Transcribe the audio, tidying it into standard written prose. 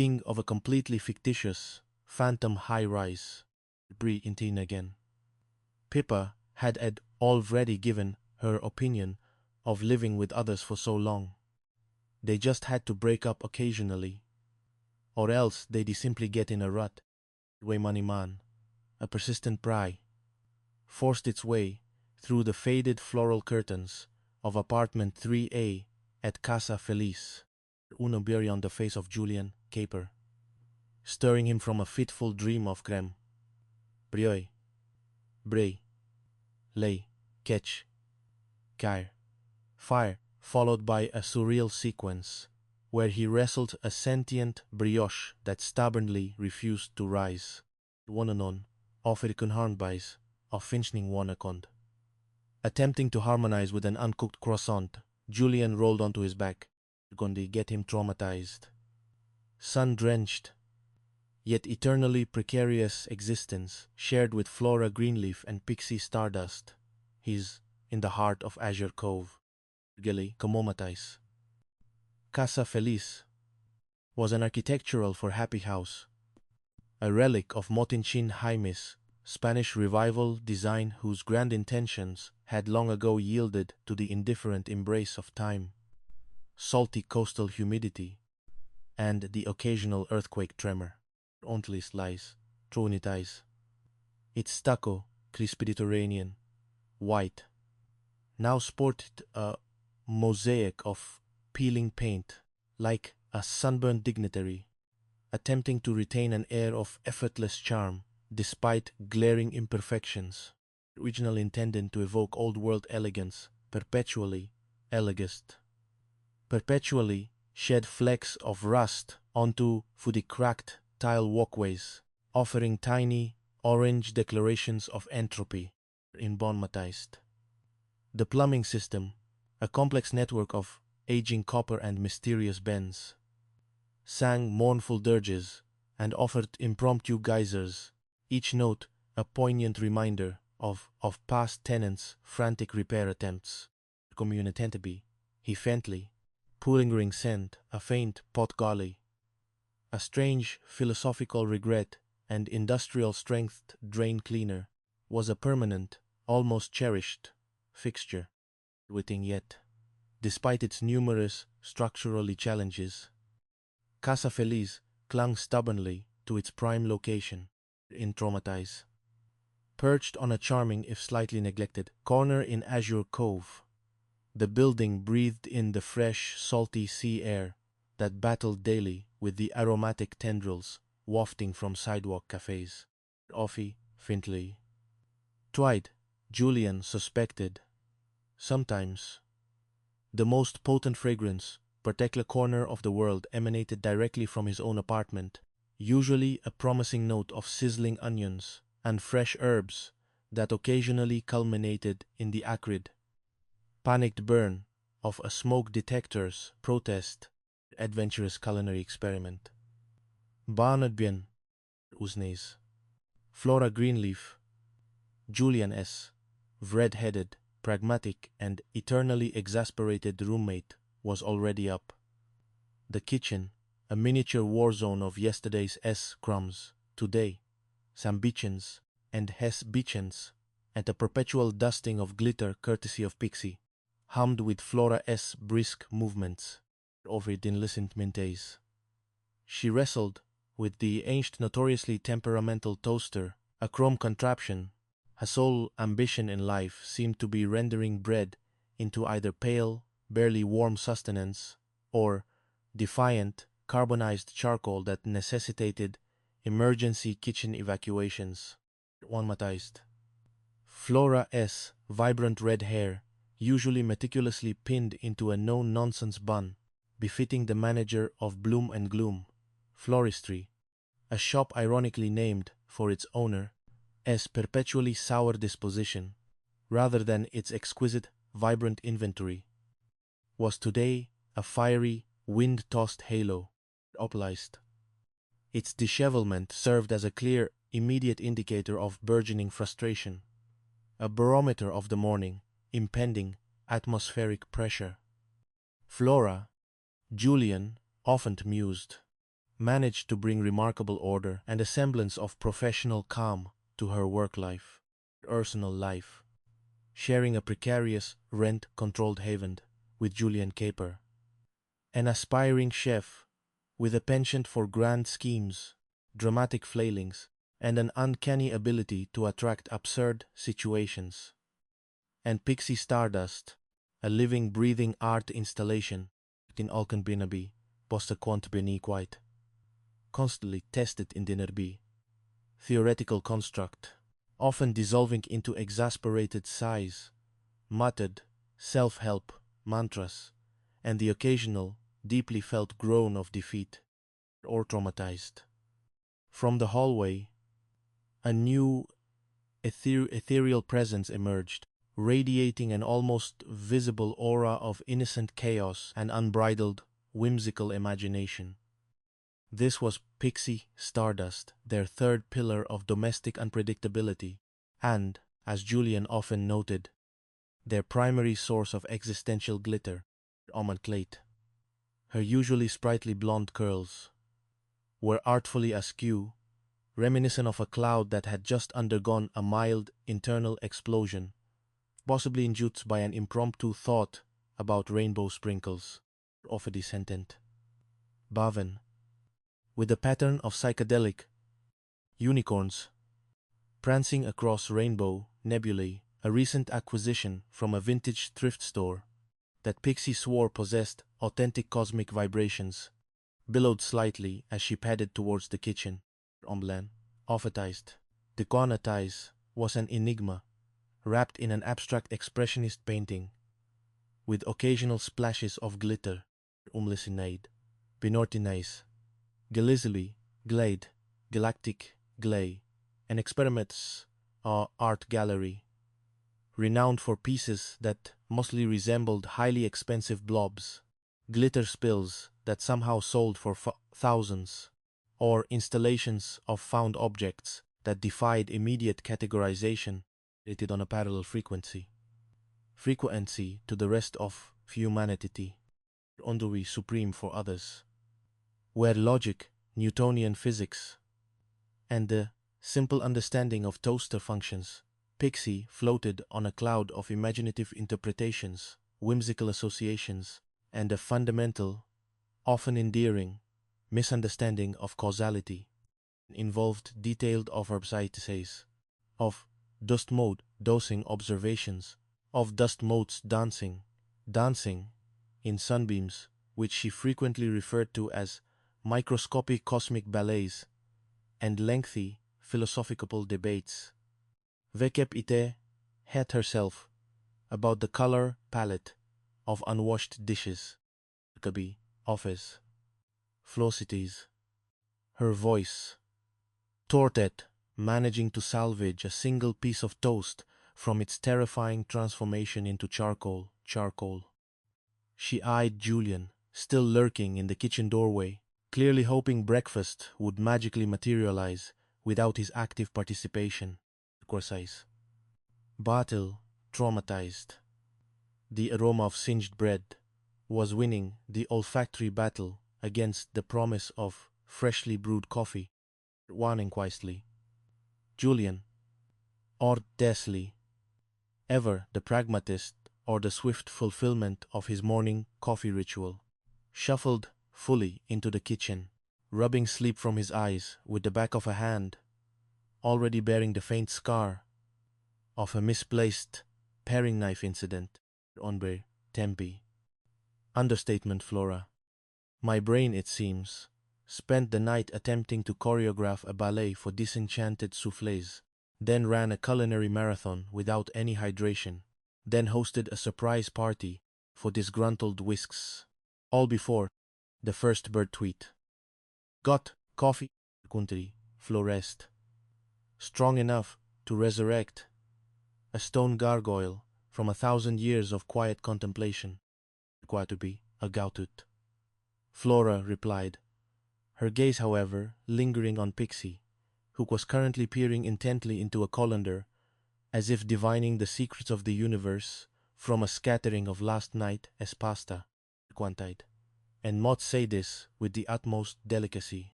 king of a completely fictitious, phantom high-rise. Bree in again. Pippa had already given her opinion of living with others for so long. They just had to break up occasionally, or else they'd simply get in a rut. Way money man, a persistent pry, forced its way through the faded floral curtains of apartment 3A at Casa Feliz, Uno berry on the face of Julian caper, stirring him from a fitful dream of creme. Brioi, bray, lay, catch, cair, fire, followed by a surreal sequence where he wrestled a sentient brioche that stubbornly refused to rise. Wonanon, offer kun harnbijs, of finchning wanakond. Attempting to harmonize with an uncooked croissant, Julian rolled onto his back. Gondi get him traumatized. Sun-drenched, yet eternally precarious existence shared with Flora Greenleaf and Pixie Stardust. He's in the heart of Azure Cove. Gilly Kamomatais. Casa Feliz was an architectural for happy house, a relic of Motinchin Jaime's Spanish revival design whose grand intentions had long ago yielded to the indifferent embrace of time, salty coastal humidity, and the occasional earthquake tremor. Ontlis lies, tronitais. Its stucco, Crispiditerranean, white, now sported a mosaic of peeling paint, like a sunburned dignitary, attempting to retain an air of effortless charm despite glaring imperfections. Originally intended to evoke old-world elegance, perpetually elegist. Perpetually shed flecks of rust onto fuddy-cracked tile walkways, offering tiny, orange declarations of entropy, inbonmatized. The plumbing system, a complex network of aging copper and mysterious bends, sang mournful dirges and offered impromptu geysers, each note a poignant reminder of past tenants' frantic repair attempts. Communitentaby, he faintly, lingering scent, a faint pot golly, a strange philosophical regret and industrial strength drain cleaner was a permanent, almost cherished fixture. Witting yet, despite its numerous structurally challenges, Casa Feliz clung stubbornly to its prime location, in Traumatize. Perched on a charming, if slightly neglected, corner in Azure Cove, the building breathed in the fresh, salty sea air that battled daily with the aromatic tendrils wafting from sidewalk cafes. Offie, faintly. Twide, Julian suspected. Sometimes, the most potent fragrance, particular corner of the world emanated directly from his own apartment, usually a promising note of sizzling onions and fresh herbs that occasionally culminated in the acrid, panicked burn of a smoke detector's protest, adventurous culinary experiment. Barnardbian, Usnes, Flora Greenleaf, Julian S., red-headed, pragmatic and eternally exasperated roommate, was already up. The kitchen, a miniature war zone of yesterday's crumbs, today, sambichens and hesbichens, and a perpetual dusting of glitter courtesy of Pixie, hummed with Flora S. brisk movements, over dinlicent mintes. She wrestled with the ancient notoriously temperamental toaster, a chrome contraption. Her sole ambition in life seemed to be rendering bread into either pale, barely warm sustenance, or defiant, carbonized charcoal that necessitated emergency kitchen evacuations. One-matized. Flora S. vibrant red hair, usually meticulously pinned into a no-nonsense bun, befitting the manager of Bloom and Gloom, Floristry, a shop ironically named for its owner, as perpetually sour disposition, rather than its exquisite, vibrant inventory, was today a fiery, wind-tossed halo, opalized. Its dishevelment served as a clear, immediate indicator of burgeoning frustration, a barometer of the morning, impending, atmospheric pressure. Flora, Julian often mused, managed to bring remarkable order and a semblance of professional calm to her work life, personal life, sharing a precarious, rent-controlled haven with Julian Caper, an aspiring chef with a penchant for grand schemes, dramatic flailings, and an uncanny ability to attract absurd situations. And Pixie Stardust, a living, breathing art installation in Alconbinaby, posta quant beni quite, constantly tested in Dinnerby, theoretical construct, often dissolving into exasperated sighs, muttered self-help mantras, and the occasional, deeply felt groan of defeat or traumatized. From the hallway, a new ethereal presence emerged, radiating an almost visible aura of innocent chaos and unbridled, whimsical imagination. This was Pixie Stardust, their third pillar of domestic unpredictability, and, as Julian often noted, their primary source of existential glitter, Omanclate. Her usually sprightly blonde curls were artfully askew, reminiscent of a cloud that had just undergone a mild internal explosion, possibly induced by an impromptu thought about rainbow sprinkles, of a descendant. Baven, with a pattern of psychedelic unicorns prancing across rainbow nebulae, a recent acquisition from a vintage thrift store that Pixie swore possessed authentic cosmic vibrations, billowed slightly as she padded towards the kitchen. Omblan, offatized, deconatized, was an enigma, wrapped in an abstract expressionist painting, with occasional splashes of glitter, umlicinade, binortinase, galizili, glade, galactic glay, and experiments art gallery, renowned for pieces that mostly resembled highly expensive blobs, glitter spills that somehow sold for thousands, or installations of found objects that defied immediate categorization, rated on a parallel frequency to the rest of humanity, only supreme for others, where logic, Newtonian physics, and the simple understanding of toaster functions, Pixie floated on a cloud of imaginative interpretations, whimsical associations, and a fundamental, often endearing, misunderstanding of causality, involved detailed overbesights of dust mode dosing observations, of dust modes dancing in sunbeams, which she frequently referred to as microscopic cosmic ballets, and lengthy philosophical debates. Vekep ite had herself about the color palette of unwashed dishes, kabi, office, flocities. Her voice, tortet, managing to salvage a single piece of toast from its terrifying transformation into charcoal. She eyed Julian, still lurking in the kitchen doorway, clearly hoping breakfast would magically materialize without his active participation. Batil, traumatized. The aroma of singed bread was winning the olfactory battle against the promise of freshly brewed coffee, warning quietly. Julian, or Desley, ever the pragmatist or the swift fulfillment of his morning coffee ritual, shuffled fully into the kitchen, rubbing sleep from his eyes with the back of a hand, already bearing the faint scar of a misplaced paring knife incident. Onbre, Tempe. Understatement, Flora. My brain, it seems, spent the night attempting to choreograph a ballet for disenchanted soufflés, then ran a culinary marathon without any hydration, then hosted a surprise party for disgruntled whisks, all before the first bird tweet. Got coffee, country, florest. Strong enough to resurrect a stone gargoyle from 1,000 years of quiet contemplation. Required to be a gautut. Flora replied, her gaze, however, lingering on Pixie, who was currently peering intently into a colander, as if divining the secrets of the universe from a scattering of last night as pasta, quantide. And Mott say this with the utmost delicacy.